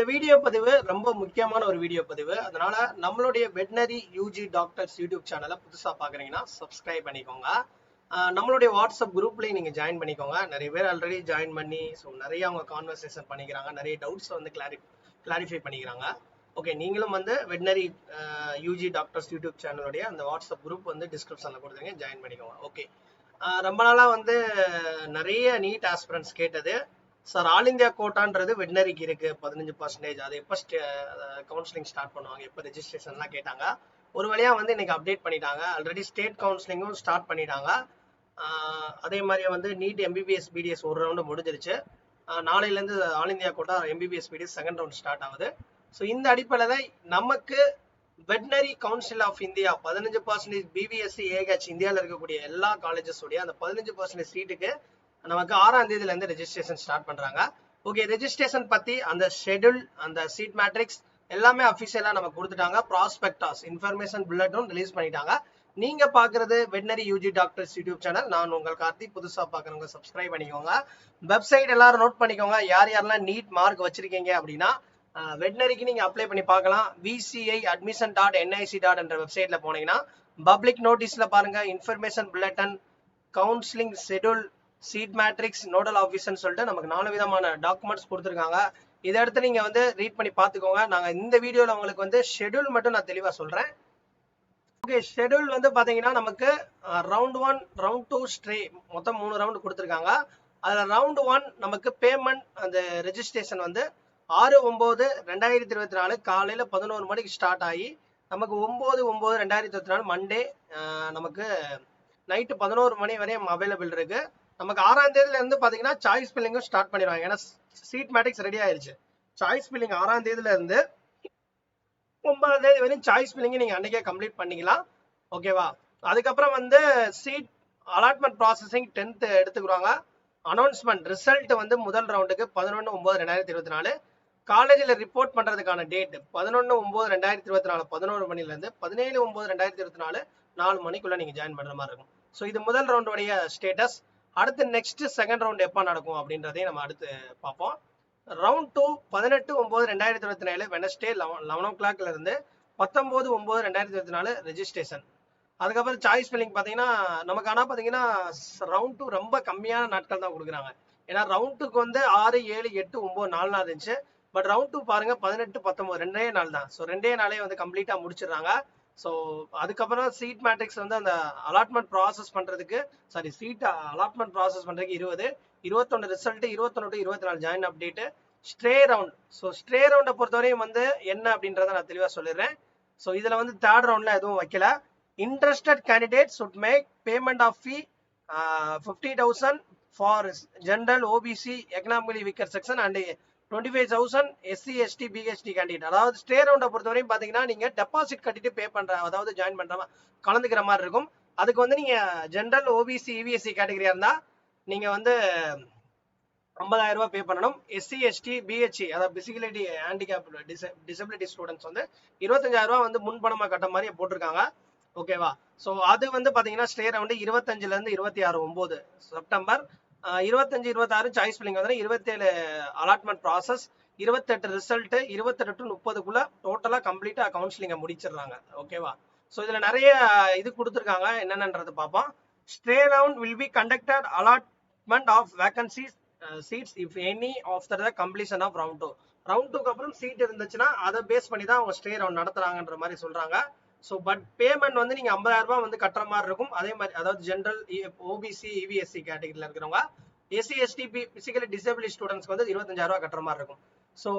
Video பதிவு ரொம்ப முக்கியமான ஒரு வீடியோ பதிவு. அதனால நம்மளுடைய வெட்னரி யூஜி டாக்டர்ஸ் யூடியூப் சேனலை புதுசா பாக்குறீங்கன்னா சப்ஸ்கிரைப் பண்ணிக்கோங்க. நம்மளுடைய வாட்ஸ்அப் குரூப்லயும் நீங்க ஜாயின் பண்ணிக்கோங்க. நிறைய பேர் ஆல்ரெடி ஜாயின் பண்ணி நிறைய அவங்க கான்வர்சேஷன் பண்ணிக்கிறாங்க, நிறைய டவுட்ஸ் வந்து கிளாரிஃபை பண்ணிக்கிறாங்க. ஓகே, நீங்களும் வந்து வெட்னரி யூஜி டாக்டர்ஸ் யூடியூப் சேனலுடைய அந்த வாட்ஸ்அப் குரூப் வந்து டிஸ்கிரிப்ஷன்ல கொடுத்துருங்க, ஜாயின் பண்ணிக்கோங்க. ஓகே, ரொம்ப நாளா வந்து நிறைய நீட் ஆஸ்பிரன்ஸ் கேட்டது, சார் ஆல் இந்தியா கோட்டான்றது வெட்னரிக்கு இருக்கு 15%, அது எப்போ கவுன்சிலிங் ஸ்டார்ட் பண்ணுவாங்க, எப்போ ரெஜிஸ்ட்ரேஷன்லாம் கேட்டாங்க. ஒரு வழியா வந்து இன்னைக்கு அப்டேட் பண்ணிட்டாங்க. ஆல்ரெடி ஸ்டேட் கவுன்சிலிங்கும் ஸ்டார்ட் பண்ணிட்டாங்க. அதே மாதிரி வந்து நீட் எம்பிபிஎஸ் பிடிஎஸ் ஒரு ரவுண்டு முடிஞ்சிருச்சு. நாளையிலேருந்து all India quota MBBS BDS second round start ஆகுது. ஸோ இந்த அடிப்படையில் நமக்கு veterinary council of India 15% BVSc AH இந்தியாவில் இருக்கக்கூடிய எல்லா காலேஜஸ் உடைய அந்த 15% சீட்டுக்கு நமக்கு 6ஆம் தேதியில இருந்து ரெஜிஸ்ட்ரேஷன் ஸ்டார்ட் பண்றாங்க. ஓகே, ரெஜிஸ்ட்ரேஷன் பத்தி அந்த ஷெட்யூல், அந்த சீட் மேட்ரிக்ஸ் எல்லாமே அபிஷியலா நம்ம கொடுத்துட்டாங்க. ப்ராஸ்பெக்டாஸ் இன்ஃபர்மேஷன் புல்லட்டும் ரிலீஸ் பண்ணிட்டாங்க. நீங்க பாக்குறது veterinary UG doctors YouTube channel. நான் உங்கள் கார்த்தி. புதுசா பாக்குறவங்க சப்ஸ்கிரைப் பண்ணிக்கோங்க. வெப்சைட் எல்லாரும் நோட் பண்ணிக்கோங்க. யார் யாரெல்லாம் நீட் மார்க் வச்சிருக்கீங்க அப்படின்னா வெட்னரிக்கு நீங்க அப்ளை பண்ணி பார்க்கலாம். vci.admission.nic. என்ற வெப்சைட்ல போனீங்கன்னா பப்ளிக் நோட்டீஸ்ல பாருங்க, information bulletin, counselling schedule, seat matrix, nodal ஆஃபீஸ்னு சொல்லிட்டு நமக்கு 4 விதமான டாக்குமெண்ட்ஸ் கொடுத்துருக்காங்க. இதை எடுத்து நீங்க வந்து ரீட் பண்ணி பார்த்துக்கோங்க. நாங்க இந்த வீடியோல உங்களுக்கு வந்து ஷெட்யூல் மட்டும் நான் தெளிவா சொல்றேன். ஓகே, ஷெட்யூல் வந்து பாத்தீங்கன்னா நமக்கு ரவுண்ட் 1, ரவுண்ட் 2 ஸ்ட்ரே மொத்தம் 3 ரவுண்ட் கொடுத்துருக்காங்க. அதுல ரவுண்ட் 1 நமக்கு பேமெண்ட் அந்த ரெஜிஸ்ட்ரேஷன் வந்து 6/9/2024 காலையில 11 மணிக்கு ஸ்டார்ட் ஆகி நமக்கு 9/9/2024 மண்டே நமக்கு நைட்டு 11 மணி வரையும் அவைலபிள் இருக்கு. நமக்கு 6ஆம் தேதியில இருந்து பாத்தீங்கன்னா சாய்ஸ் பில்லிங்கும் ஸ்டார்ட் பண்ணிடுவாங்க. ஏன்னா சீட் மேட்ரிக்ஸ் ரெடி ஆயிருச்சு. சாய்ஸ் பில்லிங் 6ஆம் தேதியில இருந்து 9ஆம் தேதி வரையும் சாய்ஸ் பில்லிங் நீங்க அன்னைக்கே கம்ப்ளீட் பண்ணிக்கலாம். ஓகேவா? அதுக்கப்புறம் வந்து சீட் அலாட்மெண்ட் ப்ராசஸிங் 10th எடுத்துக்கிறாங்க. அனௌன்ஸ்மெண்ட் ரிசல்ட் வந்து முதல் ரவுண்டுக்கு 11/9/2024. காலேஜில் ரிப்போர்ட் பண்றதுக்கான டேட் 11/9/2024 11 மணில இருந்து 17/9/2024 4 மணிக்குள்ள நீங்க ஜாயின் பண்ற மாதிரி இருக்கும். ஸோ இது முதல் ரவுண்டோடைய ஸ்டேட்டஸ். அடுத்து நெக்ஸ்ட் செகண்ட் ரவுண்ட் எப்போ நடக்கும் அப்படின்றதையும் நம்ம அடுத்து பார்ப்போம். ரவுண்ட் 2 18/9/2024 வெனஸ்டே 11 o'clock இருந்து 19/9/2024 ரெஜிஸ்ட்ரேஷன். அதுக்கப்புறம் சாய்ஸ் ஃபில்லிங் பார்த்தீங்கன்னா நமக்கு ஆனால் பார்த்தீங்கன்னா ரவுண்ட் 2 ரொம்ப கம்மியான நாட்கள் தான் கொடுக்குறாங்க. ஏன்னா ரவுண்ட் 2க்கு வந்து 6, 7, 8, 9 4 நாள் இருந்துச்சு. பட் ரவுண்ட் 2 பாருங்க 18, 19 2 நாள் தான். ஸோ 2 நாளே வந்து கம்ப்ளீட்டா முடிச்சிடுறாங்க. ஸோ அதுக்கப்புறம் சீட் மேட்ரிக்ஸ் வந்து அந்த அலாட்மெண்ட் ப்ராசஸ் பண்றதுக்கு சீட் அலாட்மெண்ட் ப்ராசஸ் பண்றதுக்கு 20, 21 result, 21 to 24 join update, stray round. So stray ரவுண்டை பொறுத்தவரையும் வந்து என்ன அப்படின்றத நான் தெளிவாக சொல்லிடுறேன். ஸோ இதுல வந்து தேர்ட் ரவுண்ட்ல எதுவும் வைக்கல. Interested candidates should make payment of fee 50,000 for general OBC economically weaker section and 25,000 SC ST BHT candidate. அதாவது ஸ்டே ரவுண்டை பொறுத்தவரையும் பாத்தீங்கன்னா நீங்க டெபாசிட் கட்டிட்டு பே பண்ற, அதாவது ஜாயின் பண்ற கலந்துக்கிற மாதிரி இருக்கும். அதுக்கு வந்து நீங்க ஜெனரல் OBC EVSC கேட்டகரியா இருந்தா நீங்க வந்து 50,000 ரூபாய் பே பண்ணணும். SC ST BHC அதாவது பிசிக்கலி ஹேண்டிகேப் டிசபிலிட்டி ஸ்டூடெண்ட்ஸ் வந்து 25,000 ரூபாய் வந்து முன்பணமா கட்ட மாதிரி போட்டிருக்காங்க. ஓகேவா? ஸோ அது வந்து பாத்தீங்கன்னா ஸ்டே ரவுண்டு 25 இருந்து 26/9 செப்டம்பர், 25, 26 சாய்ஸ் பில்லிங் வந்து 27 அலாட்மெண்ட் ப்ராசஸ், 28 ரிசல்ட், 28 to 30க்குள்ள டோட்டலா கம்ப்ளீட்டா கவுன்சிலிங்க முடிச்சிடுறாங்க. ஓகேவா? ஸோ இதுல நிறைய இது கொடுத்துருக்காங்க, என்னென்னது பார்ப்போம். Stray round will be conducted allotment of vacancies seats if any after the completion of round 2. Round 2க்கு அப்புறம் சீட் இருந்துச்சுன்னா அதை பேஸ் பண்ணி தான் அவங்க ஸ்டே ரவுண்ட் நடத்துறாங்கன்ற மாதிரி சொல்றாங்க. ஸோ பட் பேமெண்ட் வந்து நீங்க 50,000 ரூபாய் வந்து கட்டுற மாதிரி இருக்கும். அதே மாதிரி அதாவது ஜென்ரல் OBC EVSC கேட்டகரியில் இருக்கிறவங்க, SC ST பிசிக்கலி டிசபிலிட்டி ஸ்டூடெண்ட்ஸ்க்கு வந்து 25,000 ரூபாய் கட்டுற மாதிரி இருக்கும். ஸோ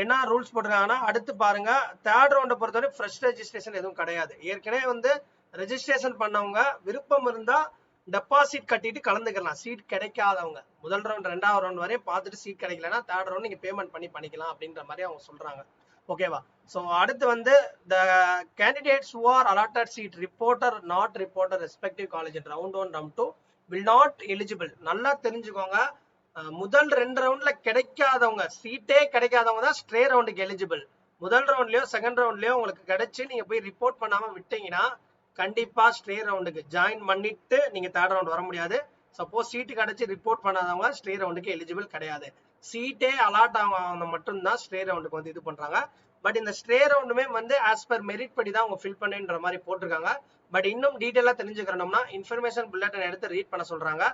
என்ன ரூல்ஸ் போட்டிருக்காங்கன்னா அடுத்து பாருங்க, தேர்ட் ரவுண்டை பொறுத்தவரை ஃப்ரெஷ் ரெஜிஸ்ட்ரேஷன் எதுவும் கிடையாது. ஏற்கனவே வந்து ரெஜிஸ்ட்ரேஷன் பண்ணவங்க விருப்பம் இருந்தா டெபாசிட் கட்டிட்டு கலந்துக்கலாம். சீட் கிடைக்காதவங்க முதல் ரவுண்ட் 2வது ரவுண்ட் வரையும் பார்த்துட்டு சீட் கிடைக்கலன்னா தேர்ட் ரவுண்ட் நீங்க பேமெண்ட் பண்ணிக்கலாம் அப்படின்ற மாதிரி அவங்க சொல்றாங்க. ஓகேவா? ஸோ அடுத்து வந்து the candidates who are allotted seat reported not reported respective college round 1 round 2 will not eligible. நல்லா தெரிஞ்சுக்கோங்க, முதல் 2 ரவுண்ட்ல கிடைக்காதவங்க, சீட்டே கிடைக்காதவங்க தான் ஸ்ட்ரே ரவுண்டுக்கு எலிஜிபிள். முதல் ரவுண்ட்லயோ செகண்ட் ரவுண்ட்லயோ உங்களுக்கு கிடைச்சு நீங்க போய் ரிப்போர்ட் பண்ணாம விட்டீங்கன்னா கண்டிப்பா ஸ்ட்ரே ரவுண்டுக்கு ஜாயின் பண்ணிட்டு நீங்க தேர்ட் ரவுண்ட் வர முடியாது. சப்போஸ் சீட்டு கிடைச்சி ரிப்போர்ட் பண்ணாதவங்க ஸ்ட்ரே ரவுண்டுக்கு எலிஜிபிள் கிடையாது. சீட்டே அலாட் ஆகாத மட்டும்தான் ஸ்ட்ரே ரவுண்டுக்கு வந்து இது பண்றாங்க. பட் இந்த ஸ்ட்ரே ரவுண்டுமே வந்து ஆஸ் பர் மெரிட் படி தான் அவங்க ஃபில் பண்ணுன்ற மாதிரி போட்டிருக்காங்க. பட் இன்னும் டீட்டெயிலா தெரிஞ்சுக்கிறோம்னா இன்ஃபர்மேஷன் புல்லட்டின் எடுத்து ரீட் பண்ண சொல்றாங்க.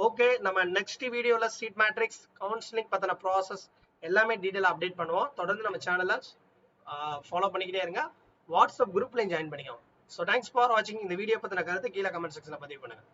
ஓகே, நம்ம நெக்ஸ்ட் வீடியோல சீட் மேட்ரிக்ஸ் கவுன்சிலிங் பத்தின ப்ராசஸ் எல்லாமே டீட்டெயிலா அப்டேட் பண்ணுவோம். தொடர்ந்து நம்ம சேனலை ஃபாலோ பண்ணிக்கிட்டே இருங்க. வாட்ஸ்அப் குரூப்லையும் ஜாயின் பண்ணிக்கோங்க. ஸோ தேங்க்ஸ் ஃபார் வாட்சிங். இந்த வீடியோ பத்தின கருத்து கீழே கமெண்ட் செக்ஷன்ல பதிவு பண்ணுங்க.